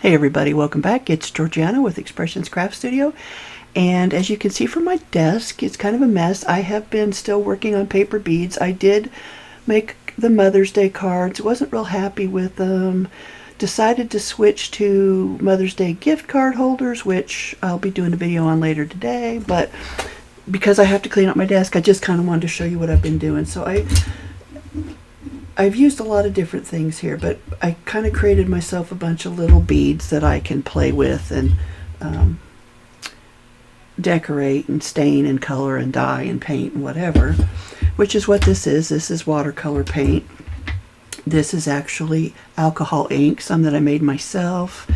Hey everybody, welcome back. It's Georgiana with Expressions Craft Studio, and as you can see from my desk, it's kind of a mess. I have been still working on paper beads. I did make the Mother's Day cards, wasn't real happy with them. Decided to switch to Mother's Day gift card holders, which I'll be doing a video on later today, but because I have to clean up my desk, I just kind of wanted to show you what I've been doing. So I've used a lot of different things here, but I kind of created myself a bunch of little beads that I can play with and decorate and stain and color and dye and paint and whatever, which is what this is. This is watercolor paint. This is actually alcohol ink, some that I made myself.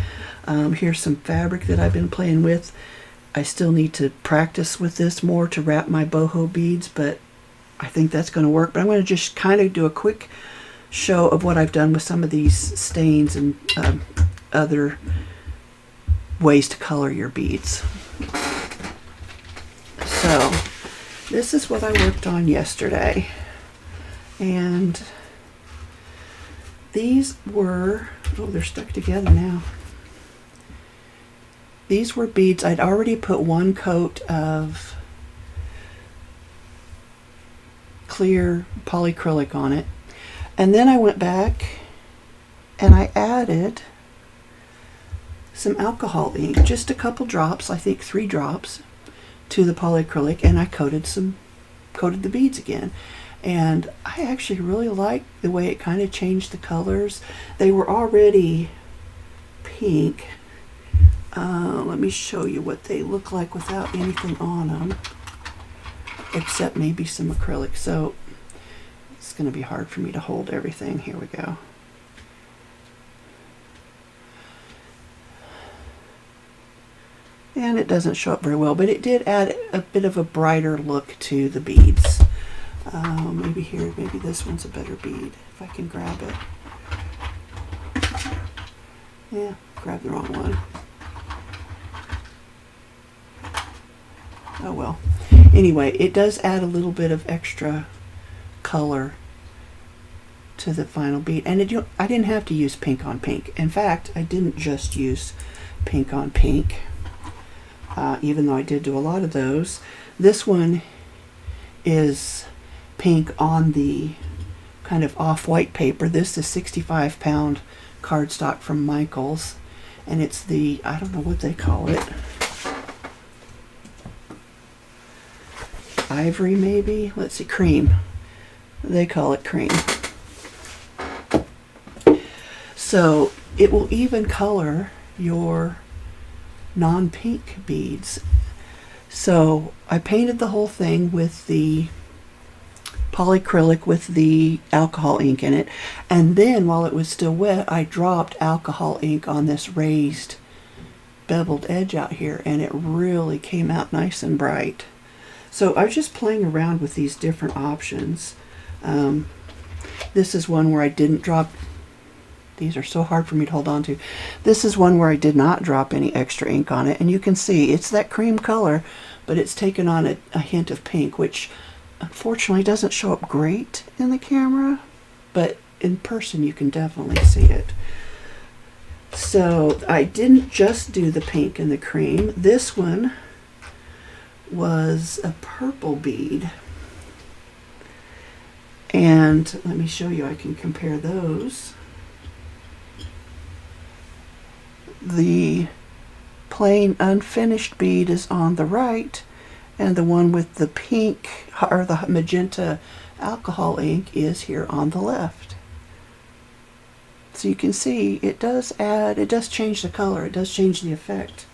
Here's some fabric that I've been playing with. I still need to practice with this more to wrap my boho beads, but I think that's going to work. But I'm going to just kind of do a quick show of what I've done with some of these stains and other ways to color your beads. So this is what I worked on yesterday, and these were, oh, they're stuck together now. These were beads. I'd already put one coat of clear polyacrylic on it, and then I went back and I added some alcohol ink, just a couple drops, I think 3 drops, to the polyacrylic, and I coated the beads again. And I actually really like the way it kind of changed the colors. They were already pink. Let me show you what they look like without anything on them, except maybe some acrylic. So it's going to be hard for me to hold everything. Here we go. And it doesn't show up very well, but it did add a bit of a brighter look to the beads. Maybe here, maybe this one's a better bead, if I can grab it. Yeah, grabbed the wrong one. Oh well. Anyway, it does add a little bit of extra color to the final bead. And I didn't have to use pink on pink. In fact, I didn't just use pink on pink, even though I did do a lot of those. This one is pink on the kind of off-white paper. This is 65-pound cardstock from Michaels, and it's the, I don't know what they call it, ivory maybe? Let's see, cream. They call it cream. So it will even color your non-pink beads. So I painted the whole thing with the polyacrylic with the alcohol ink in it, and then while it was still wet, I dropped alcohol ink on this raised beveled edge out here, and it really came out nice and bright. So I was just playing around with these different options. This is one where I didn't drop, these are so hard for me to hold on to. This is one where I did not drop any extra ink on it, and you can see it's that cream color, but it's taken on a hint of pink, which unfortunately doesn't show up great in the camera, but in person you can definitely see it. So I didn't just do the pink and the cream. This one was a purple bead, and let me show you, I can compare those. The plain unfinished bead is on the right, and the one with the pink or the magenta alcohol ink is here on the left. So you can see it does add, it does change the color, it does change the effect.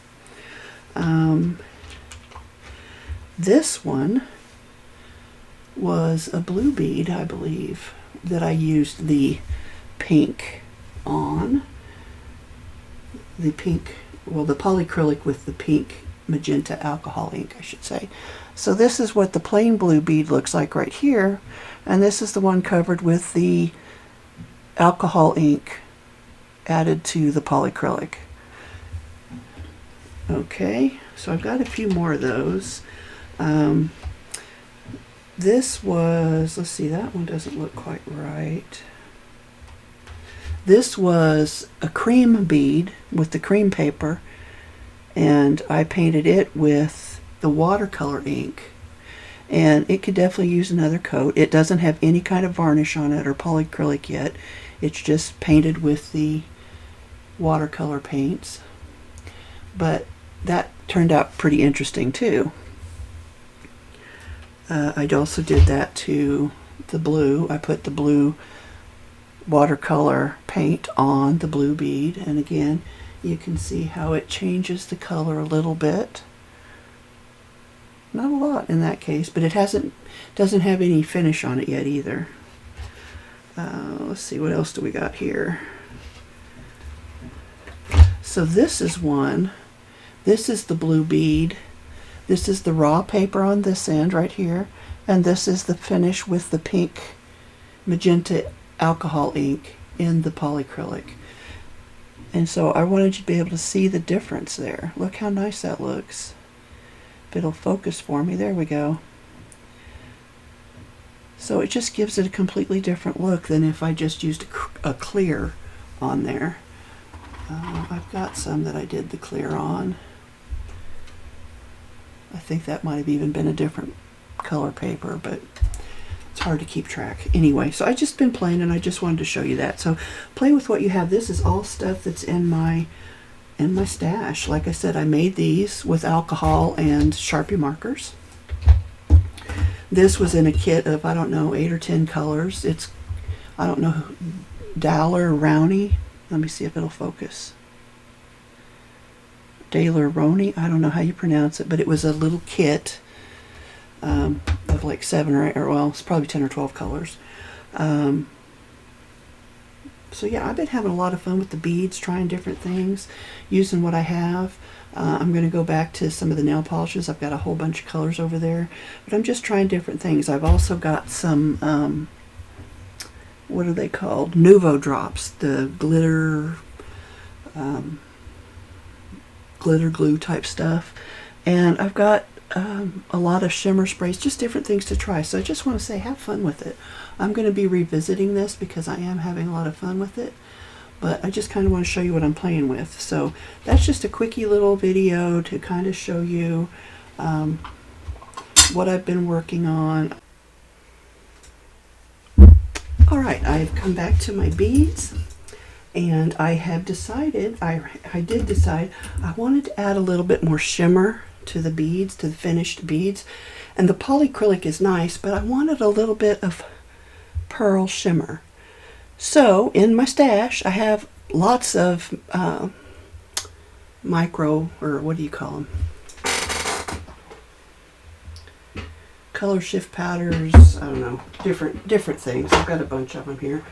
This one was a blue bead, I believe, that I used the pink on. The pink, well, the polyacrylic with the pink magenta alcohol ink, I should say. So this is what the plain blue bead looks like right here, and this is the one covered with the alcohol ink added to the polyacrylic. Okay, so I've got a few more of those. This was, let's see, that one doesn't look quite right. This was a cream bead with the cream paper, and I painted it with the watercolor ink. And it could definitely use another coat. It doesn't have any kind of varnish on it or polyacrylic yet. It's just painted with the watercolor paints. But that turned out pretty interesting too. I also did that to the blue. I put the blue watercolor paint on the blue bead, and again you can see how it changes the color a little bit. Not a lot in that case, but it doesn't have any finish on it yet either. Let's see, what else do we got here? So this is one. This is the blue bead. This is the raw paper on this end right here, and this is the finish with the pink magenta alcohol ink in the polyacrylic. And so I wanted you to be able to see the difference there. Look how nice that looks. If it'll focus for me, there we go. So it just gives it a completely different look than if I just used a clear on there. I've got some that I did the clear on. I think that might have even been a different color paper, but it's hard to keep track. Anyway, so I just been playing, and I just wanted to show you that. So play with what you have. This is all stuff that's in my stash. Like I said, I made these with alcohol and Sharpie markers. This was in a kit of, I don't know, 8 or 10 colors. It's, I don't know, Daler Rowney. Let me see if it'll focus. Daler Rowney, I don't know how you pronounce it, but it was a little kit of like 7 or 8, or well, it's probably 10 or 12 colors. So yeah, I've been having a lot of fun with the beads, trying different things, using what I have. I'm going to go back to some of the nail polishes. I've got a whole bunch of colors over there, but I'm just trying different things. I've also got some, what are they called? Nuvo drops, the glitter, glitter glue type stuff. And I've got a lot of shimmer sprays, just different things to try. So I just want to say, have fun with it. I'm going to be revisiting this because I am having a lot of fun with it, but I just kind of want to show you what I'm playing with. So that's just a quickie little video to kind of show you what I've been working on. All right, I've come back to my beads, and I have decided, I did decide I wanted to add a little bit more shimmer to the beads, to the finished beads. And the polyacrylic is nice, but I wanted a little bit of pearl shimmer. So in my stash, I have lots of micro, or what do you call them? Color shift powders, I don't know, different things. I've got a bunch of them here.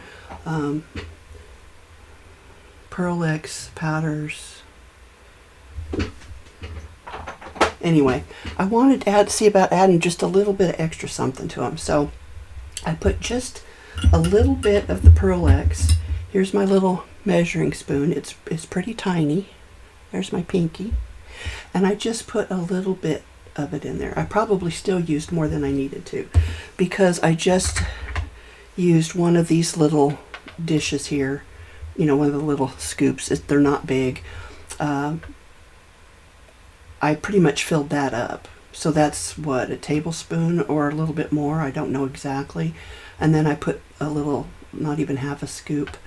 Pearl X powders. Anyway, I wanted to see about adding just a little bit of extra something to them. So I put just a little bit of the Pearl X. Here's my little measuring spoon. It's pretty tiny. There's my pinky. And I just put a little bit of it in there. I probably still used more than I needed to, because I just used one of these little dishes here. You know, one of the little scoops. They're not big. I pretty much filled that up. So that's what, a tablespoon or a little bit more, I don't know exactly. And then I put a little, not even half a scoop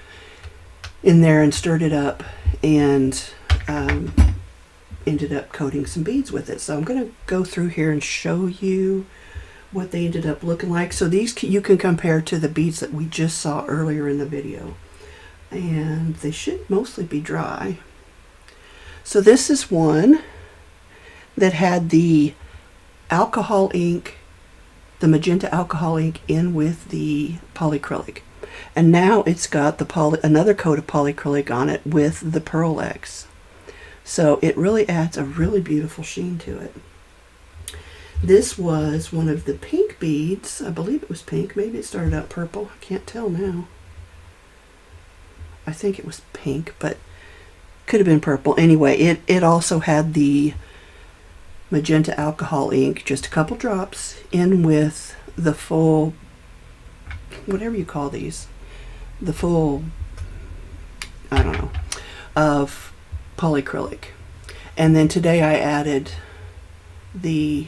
in there, and stirred it up, and ended up coating some beads with it. So I'm going to go through here and show you what they ended up looking like. So these you can compare to the beads that we just saw earlier in the video. And they should mostly be dry. So this is one that had the alcohol ink, the magenta alcohol ink, in with the polyacrylic. And now it's got another coat of polyacrylic on it with the Pearl X. So it really adds a really beautiful sheen to it. This was one of the pink beads. I believe it was pink. Maybe it started out purple. I can't tell now. I think it was pink, but could have been purple. Anyway, it also had the magenta alcohol ink, just a couple drops, in with the full, whatever you call these, the full I don't know, of polyacrylic. And then today I added the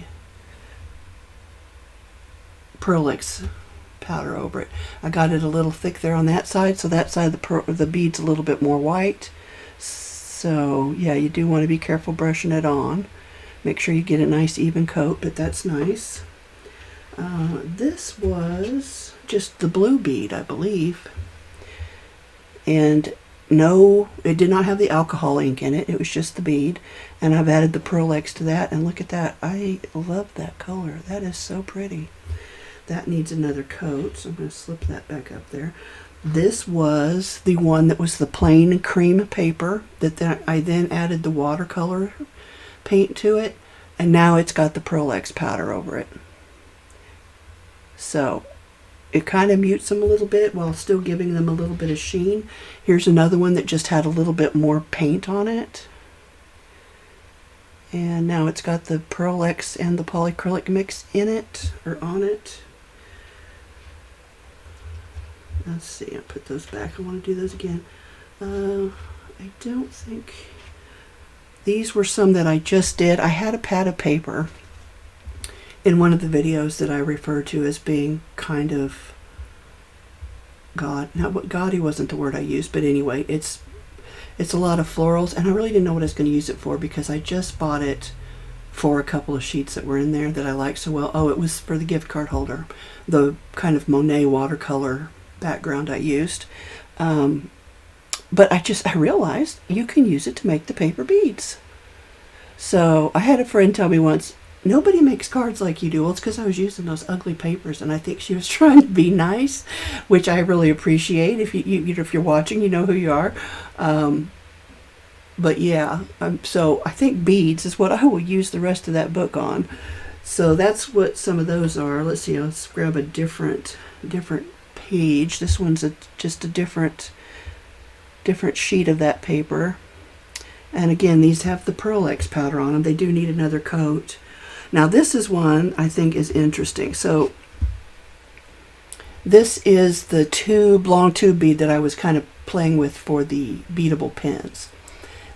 Pearlix powder over it. I got it a little thick there on that side, so that side of the bead's a little bit more white. So yeah, you do want to be careful brushing it on. Make sure you get a nice even coat, but that's nice. This was just the blue bead, I believe. And no, it did not have the alcohol ink in it. It was just the bead. And I've added the Pearlix to that. And look at that. I love that color. That is so pretty. That needs another coat, so I'm going to slip that back up there. This was the one that was the plain cream paper that I then added the watercolor paint to it, and now it's got the Pearlix powder over it. So it kind of mutes them a little bit while still giving them a little bit of sheen. Here's another one that just had a little bit more paint on it. And now it's got the Pearlix and the polyacrylic mix in it, or on it. Let's see, I'll put those back. I want to do those again. I don't think... These were some that I just did. I had a pad of paper in one of the videos that I refer to as being kind of gaudy wasn't the word I used, but anyway, it's a lot of florals, and I really didn't know what I was going to use it for because I just bought it for a couple of sheets that were in there that I liked so well. Oh, it was for the gift card holder, the kind of Monet watercolor background I used. But I realized you can use it to make the paper beads. So I had a friend tell me once, nobody makes cards like you do. Well, it's because I was using those ugly papers, and I think she was trying to be nice, which I really appreciate. If if you're watching, you know who you are. But yeah, so I think beads is what I will use the rest of that book on. So that's what some of those are. Let's see. Let's grab a different page. This one's just a different sheet of that paper. And again, these have the Pearlix powder on them. They do need another coat. Now this is one I think is interesting. So this is the long tube bead that I was kind of playing with for the beadable pins.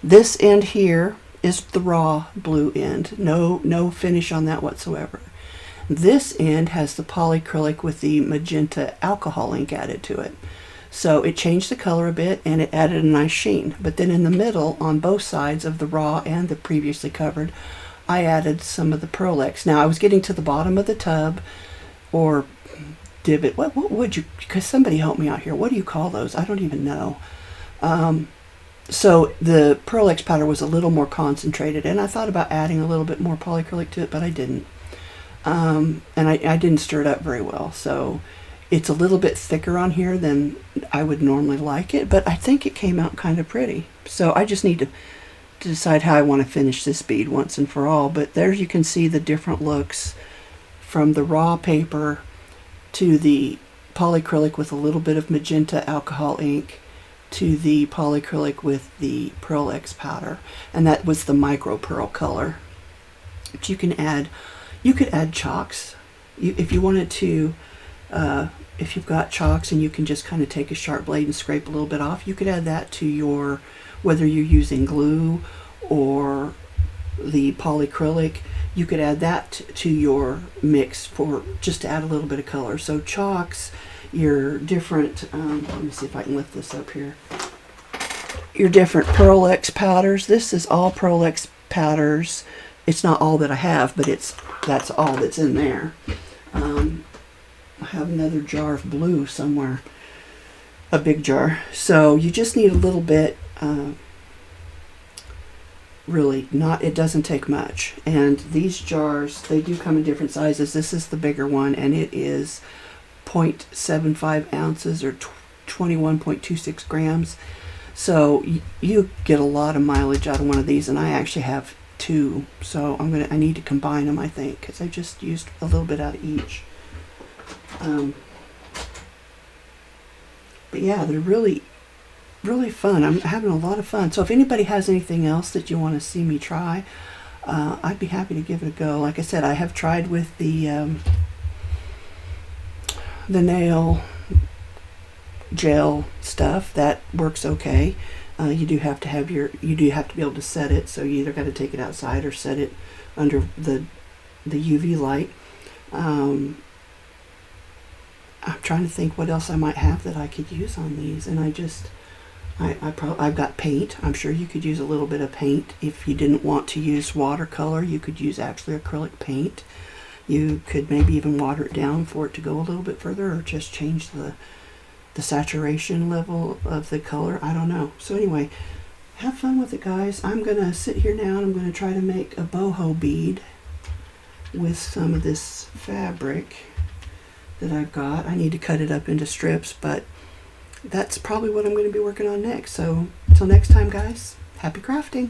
This end here is the raw blue end. No finish on that whatsoever. This end has the polyacrylic with the magenta alcohol ink added to it. So it changed the color a bit and it added a nice sheen. But then in the middle, on both sides of the raw and the previously covered, I added some of the Pearlix. Now I was getting to the bottom of the tub, or divot. What would you, because somebody help me out here. What do you call those? I don't even know. So the Pearlix powder was a little more concentrated, and I thought about adding a little bit more polyacrylic to it, but I didn't. And I didn't stir it up very well. So it's a little bit thicker on here than I would normally like it, but I think it came out kind of pretty. So I just need to decide how I want to finish this bead once and for all. But there you can see the different looks from the raw paper to the polyacrylic with a little bit of magenta alcohol ink to the polyacrylic with the Pearlix powder. And that was the micro pearl color. But you could add chalks if you wanted to. If you've got chalks and you can just kind of take a sharp blade and scrape a little bit off, you could add that to your, whether you're using glue or the polyacrylic, you could add that to your mix for just to add a little bit of color. So chalks, your different, let me see if I can lift this up here, your different Pearlix powders. This is all Pearlix powders. It's not all that I have, but that's all that's in there. I have another jar of blue somewhere, a big jar. So you just need a little bit, really not, it doesn't take much. And these jars, they do come in different sizes. This is the bigger one, and it is 0.75 ounces or 21.26 grams. So you get a lot of mileage out of one of these, and I actually have two. So I need to combine them, I think, because I just used a little bit out of each. But yeah, they're really fun. I'm having a lot of fun. So if anybody has anything else that you want to see me try, I'd be happy to give it a go. Like I said, I have tried with the nail gel stuff, that works okay. You do have to have be able to set it, so you either got to take it outside or set it under the UV light. I'm trying to think what else I might have that I could use on these, and I've got paint. I'm sure you could use a little bit of paint. If you didn't want to use watercolor, you could use actually acrylic paint. You could maybe even water it down for it to go a little bit further, or just change the saturation level of the color. I don't know. So anyway, have fun with it, guys. I'm gonna sit here now and I'm gonna try to make a boho bead with some of this fabric that I've got. I need to cut it up into strips, but that's probably what I'm going to be working on next. So until next time, guys, happy crafting.